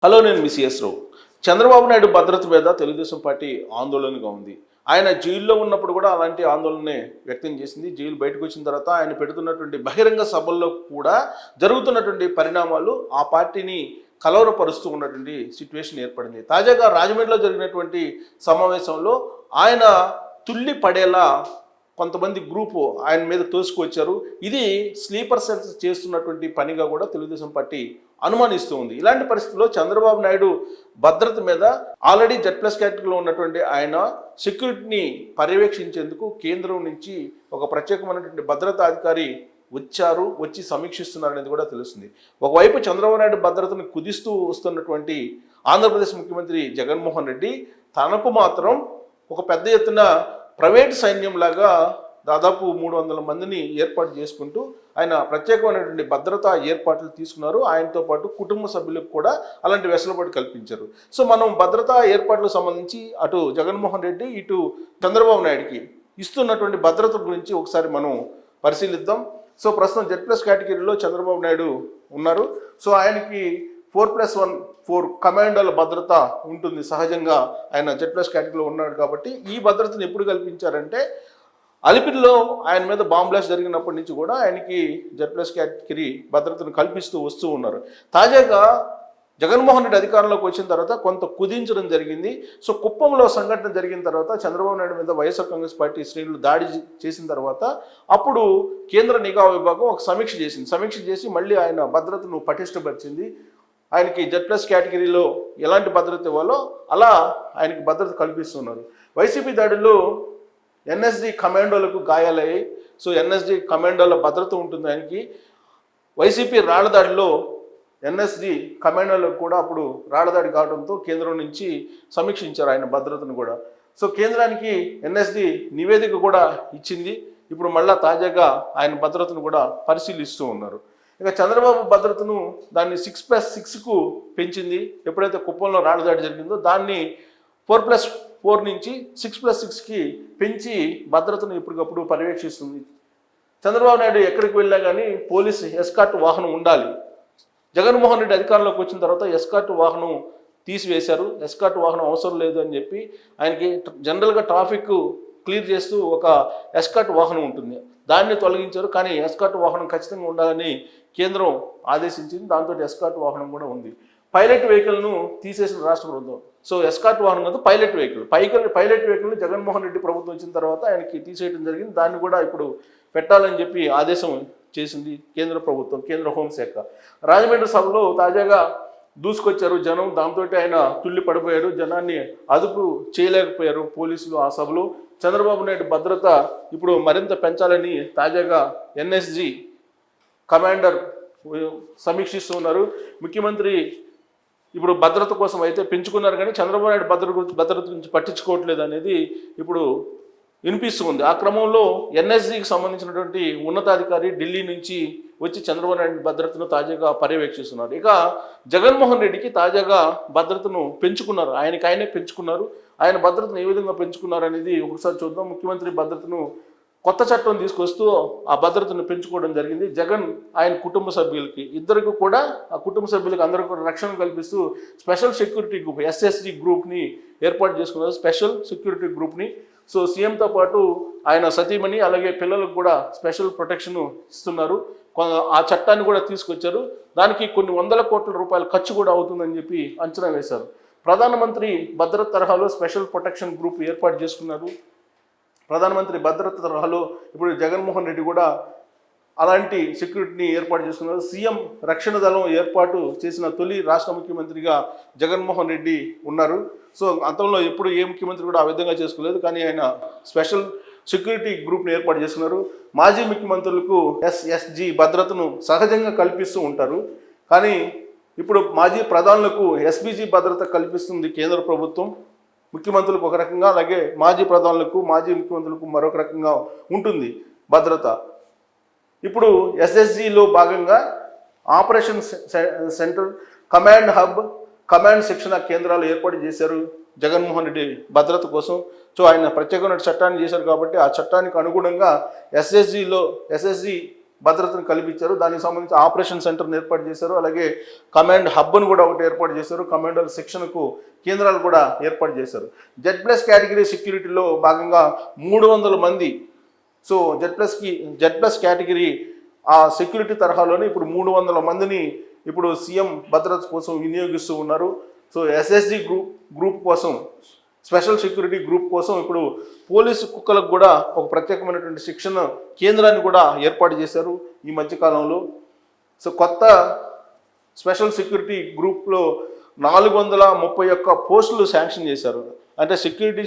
Hello, నేను మీ CS రావు. చంద్రబాబు నాయుడు భద్రత మీద తెలుగుదేశం పార్టీ ఆందోళనగా ఉంది. ఆయన జైల్లో ఉన్నప్పుడు కూడా అలాంటి ఆందోళనే వ్యక్తం చేసింది. జైలు బయటకు వచ్చిన తర్వాత ఆయన పెడుతున్నటువంటి బహిరంగ సభల్లో కూడా జరుగుతున్నటువంటి పరిణామాలు ఆ పార్టీని కలవరపరుస్తూ ఉన్నటువంటి సిచ్యువేషన్ ఏర్పడింది. తాజాగా రాజమండ్రిలో జరిగినటువంటి సమావేశంలో ఆయన తుల్లి పడేలా కొంతమంది గ్రూపు ఆయన మీద తోసుకొచ్చారు. ఇది స్లీపర్ సెల్స్ చేస్తున్నటువంటి పనిగా కూడా తెలుగుదేశం పార్టీ అనుమానిస్తూ ఉంది. ఇలాంటి పరిస్థితుల్లో చంద్రబాబు నాయుడు భద్రత మీద ఆల్రెడీ Z+ కేటగిరీలో ఉన్నటువంటి ఆయన సెక్యూరిటీని పర్యవేక్షించేందుకు కేంద్రం నుంచి ఒక ప్రత్యేకమైనటువంటి భద్రతా అధికారి వచ్చి సమీక్షిస్తున్నారు అనేది కూడా తెలుస్తుంది. ఒకవైపు చంద్రబాబు నాయుడు భద్రతను కుదిస్తూ వస్తున్నటువంటి ఆంధ్రప్రదేశ్ ముఖ్యమంత్రి జగన్మోహన్ రెడ్డి తనకు మాత్రం ఒక పెద్ద ఎత్తున ప్రైవేట్ సైన్యంలాగా దాదాపు 300 మందిని ఏర్పాటు చేసుకుంటూ ఆయన ప్రత్యేకమైనటువంటి భద్రతా ఏర్పాట్లు తీసుకున్నారు. ఆయనతో పాటు కుటుంబ సభ్యులకు కూడా అలాంటి వెసులుబాటు కల్పించారు. సో మనం భద్రతా ఏర్పాట్లకు సంబంధించి అటు జగన్మోహన్ రెడ్డి ఇటు చంద్రబాబు నాయుడికి ఇస్తున్నటువంటి భద్రత గురించి ఒకసారి మనం పరిశీలిద్దాం. సో ప్రస్తుతం Z+ కేటగిరీలో చంద్రబాబు నాయుడు ఉన్నారు. సో ఆయనకి 4+1 కమాండోల భద్రత ఉంటుంది. సహజంగా ఆయన Z+ కేటగిరీలో ఉన్నాడు కాబట్టి ఈ భద్రతను ఎప్పుడు కల్పించారంటే అలిపిరిలో ఆయన మీద బాంబ్ బ్లాస్ట్ జరిగినప్పటి నుంచి కూడా ఆయనకి Z+ కేటగిరీ భద్రతను కల్పిస్తూ వస్తూ ఉన్నారు. తాజాగా జగన్మోహన్ రెడ్డి అధికారంలోకి వచ్చిన తర్వాత కొంత కుదించడం జరిగింది. సో కుప్పంలో సంఘటన జరిగిన తర్వాత చంద్రబాబు నాయుడు మీద వైఎస్ఆర్ కాంగ్రెస్ పార్టీ శ్రేణులు దాడి చేసిన తర్వాత అప్పుడు కేంద్ర నిఘా విభాగం ఒక సమీక్ష చేసి మళ్ళీ ఆయన భద్రతను పటిష్టపరిచింది. ఆయనకి Z+ కేటగిరీలో ఎలాంటి భద్రత ఇవ్వాలో అలా ఆయనకి భద్రత కల్పిస్తున్నారు. వైసీపీ దాడిలో NSD కమాండోలకు గాయాలయ్యాయి. సో NSD కమాండోల భద్రత ఉంటుంది ఆయనకి. వైసీపీ రాళ్లదాడిలో NSD కమాండోలకు కూడా అప్పుడు రాళ్లదాడి కావడంతో కేంద్రం నుంచి సమీక్షించారు ఆయన భద్రతను కూడా. సో కేంద్రానికి NSD నివేదిక కూడా ఇచ్చింది. ఇప్పుడు మళ్ళా తాజాగా ఆయన భద్రతను కూడా పరిశీలిస్తూ ఉన్నారు. ఇక చంద్రబాబు భద్రతను దాన్ని 6+6కు పెంచింది. ఎప్పుడైతే కుప్పంలో రాళ్లదాడి జరిగిందో దాన్ని 4+4 నుంచి 6+6కి పెంచి భద్రతను ఎప్పటికప్పుడు పర్యవేక్షిస్తుంది. చంద్రబాబు నాయుడు ఎక్కడికి వెళ్ళా కానీ పోలీసు ఎస్కార్ట్ వాహనం ఉండాలి. జగన్మోహన్ రెడ్డి అధికారంలోకి వచ్చిన తర్వాత ఎస్కార్ట్ వాహనం తీసివేశారు. ఎస్కార్ట్ వాహనం అవసరం లేదు అని చెప్పి ఆయనకి జనరల్గా ట్రాఫిక్ క్లియర్ చేస్తూ ఒక ఎస్కార్ట్ వాహనం ఉంటుంది, దాన్ని తొలగించారు. కానీ ఎస్కార్ట్ వాహనం ఖచ్చితంగా ఉండాలని కేంద్రం ఆదేశించింది. దాంతో ఎస్కార్ట్ వాహనం కూడా ఉంది. పైలట్ వెహికల్ను తీసేసిన రాష్ట్ర ప్రభుత్వం. సో ఎస్కార్ట్ వాహనం కాదు, పైలట్ వెహికల్ని జగన్మోహన్ రెడ్డి ప్రభుత్వం వచ్చిన తర్వాత ఆయనకి తీసేయడం జరిగింది. దాన్ని కూడా ఇప్పుడు పెట్టాలని చెప్పి ఆదేశం చేసింది కేంద్ర ప్రభుత్వం, కేంద్ర హోంశాఖ. రాజమండ్రి సభలో తాజాగా దూసుకొచ్చారు జనం. దాంతో ఆయన తుల్లి పడిపోయారు. జనాన్ని అదుపు చేయలేకపోయారు పోలీసులు ఆ సభలో. చంద్రబాబు నాయుడు భద్రత ఇప్పుడు మరింత పెంచాలని తాజాగా NSG కమాండర్ సమీక్షిస్తూ ఉన్నారు. ముఖ్యమంత్రి ఇప్పుడు భద్రత కోసం అయితే పెంచుకున్నారు కానీ చంద్రబాబు నాయుడు భద్రత గురించి పట్టించుకోవట్లేదు అనేది ఇప్పుడు వినిపిస్తుంది. ఆ క్రమంలో NSGకి సంబంధించినటువంటి ఉన్నతాధికారి ఢిల్లీ నుంచి వచ్చి చంద్రబాబు నాయుడు భద్రతను తాజాగా పర్యవేక్షిస్తున్నారు. ఇక జగన్మోహన్ రెడ్డికి తాజాగా భద్రతను పెంచుకున్నారు. ఆయనే పెంచుకున్నారు. ఆయన భద్రతను ఏ విధంగా పెంచుకున్నారు అనేది ఒకసారి చూద్దాం. ముఖ్యమంత్రి భద్రతను కొత్త చట్టం తీసుకొస్తూ ఆ భద్రతను పెంచుకోవడం జరిగింది. జగన్ ఆయన కుటుంబ సభ్యులకి ఇద్దరికి కూడా ఆ కుటుంబ సభ్యులకి అందరికీ కూడా రక్షణ కల్పిస్తూ స్పెషల్ సెక్యూరిటీ గ్రూప్ SSG గ్రూప్ని ఏర్పాటు చేసుకున్నారు. స్పెషల్ సెక్యూరిటీ గ్రూప్ని. సో సీఎంతో పాటు ఆయన సతీమణి అలాగే పిల్లలకు కూడా స్పెషల్ ప్రొటెక్షన్ ఇస్తున్నారు. ఆ చట్టాన్ని కూడా తీసుకొచ్చారు. దానికి కొన్ని 100 కోట్ల రూపాయల ఖర్చు కూడా అవుతుందని చెప్పి అంచనా వేశారు. ప్రధానమంత్రి భద్రత తరహాలో స్పెషల్ ప్రొటెక్షన్ గ్రూప్ ఏర్పాటు చేసుకున్నారు. ప్రధానమంత్రి భద్రత తరహాలో ఇప్పుడు జగన్మోహన్ రెడ్డి కూడా అలాంటి సెక్యూరిటీని ఏర్పాటు చేసుకున్నారు. సీఎం రక్షణ దళం ఏర్పాటు చేసిన తొలి రాష్ట్ర ముఖ్యమంత్రిగా జగన్మోహన్ రెడ్డి ఉన్నారు. సో అంతంలో ఎప్పుడు ఏ ముఖ్యమంత్రి కూడా ఆ విధంగా చేసుకోలేదు. కానీ ఆయన స్పెషల్ సెక్యూరిటీ గ్రూప్ని ఏర్పాటు చేసుకున్నారు. మాజీ ముఖ్యమంత్రులకు SSG భద్రతను సహజంగా కల్పిస్తూ ఉంటారు. కానీ ఇప్పుడు మాజీ ప్రధానులకు SPG భద్రత కల్పిస్తుంది కేంద్ర ప్రభుత్వం. ముఖ్యమంత్రులకు ఒక రకంగా, అలాగే మాజీ ప్రధానులకు మాజీ ముఖ్యమంత్రులకు మరొక రకంగా ఉంటుంది భద్రత. ఇప్పుడు SSGలో భాగంగా operation centre, command hub, command శిక్షణ కేంద్రాలు ఏర్పాటు చేశారు జగన్మోహన్ రెడ్డి భద్రత కోసం. సో ఆయన ప్రత్యేకమైన చట్టాన్ని చేశారు కాబట్టి ఆ చట్టానికి అనుగుణంగా SSG భద్రతను కల్పించారు. దానికి సంబంధించి ఆపరేషన్ సెంటర్ని ఏర్పాటు చేశారు. అలాగే కమాండ్ హబ్ను కూడా ఒకటి ఏర్పాటు చేశారు. కమాండర్ శిక్షణకు కేంద్రాలు కూడా ఏర్పాటు చేశారు. Z+ కేటగిరీ సెక్యూరిటీలో భాగంగా 300 మంది, సో Z+ కేటగిరీ ఆ సెక్యూరిటీ తరహాలోనే ఇప్పుడు 300 మందిని ఇప్పుడు సీఎం భద్రత కోసం వినియోగిస్తూ ఉన్నారు. సో SSG గ్రూప్ కోసం, స్పెషల్ సెక్యూరిటీ గ్రూప్ కోసం ఇప్పుడు పోలీసు కుక్కలకు కూడా ఒక ప్రత్యేకమైనటువంటి శిక్షణ కేంద్రాన్ని కూడా ఏర్పాటు చేశారు ఈ మధ్యకాలంలో. సో కొత్త స్పెషల్ సెక్యూరిటీ గ్రూప్లో 431 పోస్టులు శాంక్షన్ చేశారు. అంటే సెక్యూరిటీ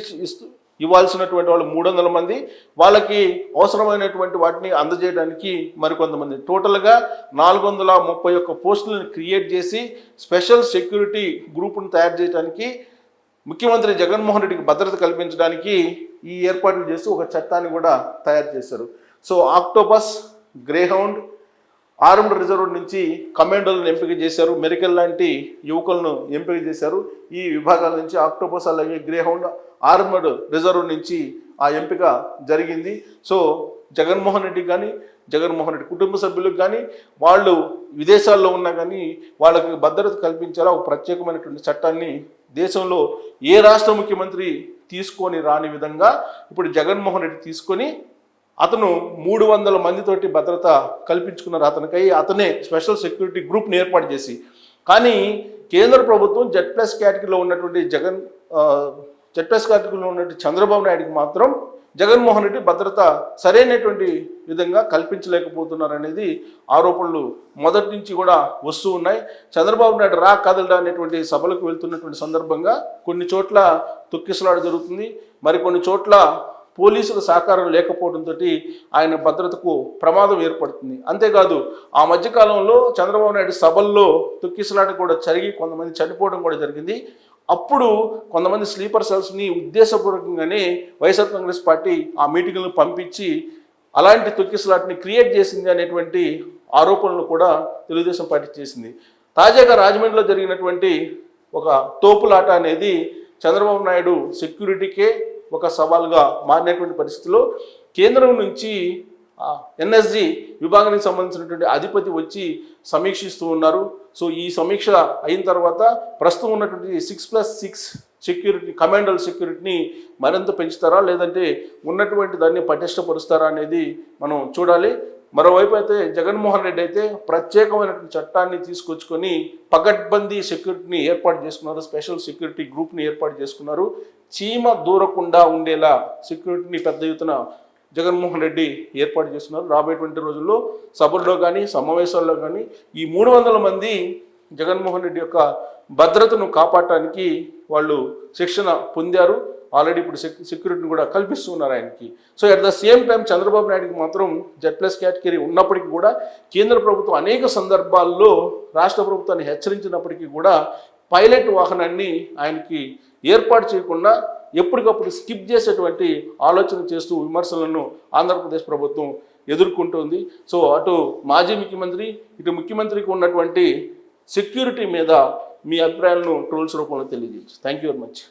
ఇవ్వాల్సినటువంటి వాళ్ళు 300 మంది, వాళ్ళకి అవసరమైనటువంటి వాటిని అందజేయడానికి మరికొంతమంది, టోటల్గా 431 పోస్టులను క్రియేట్ చేసి స్పెషల్ సెక్యూరిటీ గ్రూప్ను తయారు చేయడానికి ముఖ్యమంత్రి జగన్మోహన్ రెడ్డికి భద్రత కల్పించడానికి ఈ ఏర్పాట్లు చేసి ఒక చట్టాన్ని కూడా తయారు చేశారు. So octopus, greyhound, armed reserve నుంచి కమాండోలను ఎంపిక చేశారు. మెరికల్ లాంటి యువకులను ఎంపిక చేశారు. ఈ విభాగాల నుంచి ఆక్టోపస్ అలాగే గ్రేహౌండ్, ఆర్మ్డ్ రిజర్వ్ నుంచి ఆ ఎంపిక జరిగింది. సో జగన్మోహన్ రెడ్డి కానీ, జగన్మోహన్ రెడ్డి కుటుంబ సభ్యులకు కానీ, వాళ్ళు విదేశాల్లో ఉన్నా కానీ వాళ్ళకి భద్రత కల్పించేలా ఒక ప్రత్యేకమైనటువంటి చట్టాన్ని దేశంలో ఏ రాష్ట్ర ముఖ్యమంత్రి తీసుకొని రాని విధంగా ఇప్పుడు జగన్మోహన్ రెడ్డి తీసుకొని అతను 300 మందితోటి భద్రత కల్పించుకున్నారు. అతనే స్పెషల్ సెక్యూరిటీ గ్రూప్ని ఏర్పాటు చేసి. కానీ కేంద్ర ప్రభుత్వం Z+ కేటగిరీలో ఉన్నటువంటి Z+ కేటగిరీలో ఉన్నటువంటి చంద్రబాబు నాయుడికి మాత్రం జగన్మోహన్ రెడ్డి భద్రత సరైనటువంటి విధంగా కల్పించలేకపోతున్నారు అనేది ఆరోపణలు మొదటి నుంచి కూడా వస్తూ ఉన్నాయి. చంద్రబాబు నాయుడు కదలడా అనేటువంటి సభలకు వెళ్తున్నటువంటి సందర్భంగా కొన్ని చోట్ల తొక్కిసలాట జరుగుతుంది, మరికొన్ని చోట్ల పోలీసుల సహకారం లేకపోవడంతో ఆయన భద్రతకు ప్రమాదం ఏర్పడుతుంది. అంతేకాదు ఆ మధ్యకాలంలో చంద్రబాబు నాయుడు సభల్లో తొక్కిసలాట కూడా జరిగి కొంతమంది చనిపోవడం కూడా జరిగింది. అప్పుడు కొంతమంది స్లీపర్ సెల్స్ని ఉద్దేశపూర్వకంగానే వైఎస్ఆర్ కాంగ్రెస్ పార్టీ ఆ మీటింగ్లను పంపించి అలాంటి తొక్కిసలాటని క్రియేట్ చేసింది అనేటువంటి ఆరోపణలు కూడా తెలుగుదేశం పార్టీ చేసింది. తాజాగా రాజమండ్రిలో జరిగినటువంటి ఒక తోపులాట అనేది చంద్రబాబు నాయుడు సెక్యూరిటీకే ఒక సవాల్గా మారినటువంటి పరిస్థితిలో కేంద్రం నుంచి NSG విభాగానికి సంబంధించినటువంటి అధిపతి వచ్చి సమీక్షిస్తూ ఉన్నారు. సో ఈ సమీక్ష అయిన తర్వాత ప్రస్తుతం ఉన్నటువంటి 6+6 సెక్యూరిటీ, కమాండల్ సెక్యూరిటీని మరింత పెంచుతారా లేదంటే ఉన్నటువంటి దాన్ని పటిష్టపరుస్తారా అనేది మనం చూడాలి. మరోవైపు అయితే జగన్మోహన్ రెడ్డి అయితే ప్రత్యేకమైనటువంటి చట్టాన్ని తీసుకొచ్చుకొని పగడ్బందీ సెక్యూరిటీని ఏర్పాటు చేసుకున్నారు. స్పెషల్ సెక్యూరిటీ గ్రూప్ని ఏర్పాటు చేసుకున్నారు. చీమ దూరకుండా ఉండేలా సెక్యూరిటీని పెద్ద ఎత్తున జగన్మోహన్ రెడ్డి ఏర్పాటు చేస్తున్నారు. రాబోయేటువంటి రోజుల్లో సభల్లో కానీ సమావేశాల్లో కానీ ఈ 300 మంది జగన్మోహన్ రెడ్డి యొక్క భద్రతను కాపాడటానికి వాళ్ళు శిక్షణ పొందారు. ఆల్రెడీ ఇప్పుడు సెక్యూరిటీని కూడా కల్పిస్తున్నారు ఆయనకి. So at the same time Chandrababu నాయుడికి మాత్రం Z+ కేటగిరీ ఉన్నప్పటికీ కూడా కేంద్ర ప్రభుత్వం అనేక సందర్భాల్లో రాష్ట్ర ప్రభుత్వాన్ని హెచ్చరించినప్పటికీ కూడా పైలట్ వాహనాన్ని ఆయనకి ఏర్పాటు చేయకుండా ఎప్పటికప్పుడు స్కిప్ చేసేటువంటి ఆలోచన చేస్తూ విమర్శలను ఆంధ్రప్రదేశ్ ప్రభుత్వం ఎదుర్కొంటుంది. సో అటు మాజీ ముఖ్యమంత్రి, ఇటు ముఖ్యమంత్రికి ఉన్నటువంటి సెక్యూరిటీ మీద మీ అభిప్రాయాలను ట్రోల్స్ రూపంలో తెలియజేయచ్చు. Thank you very much.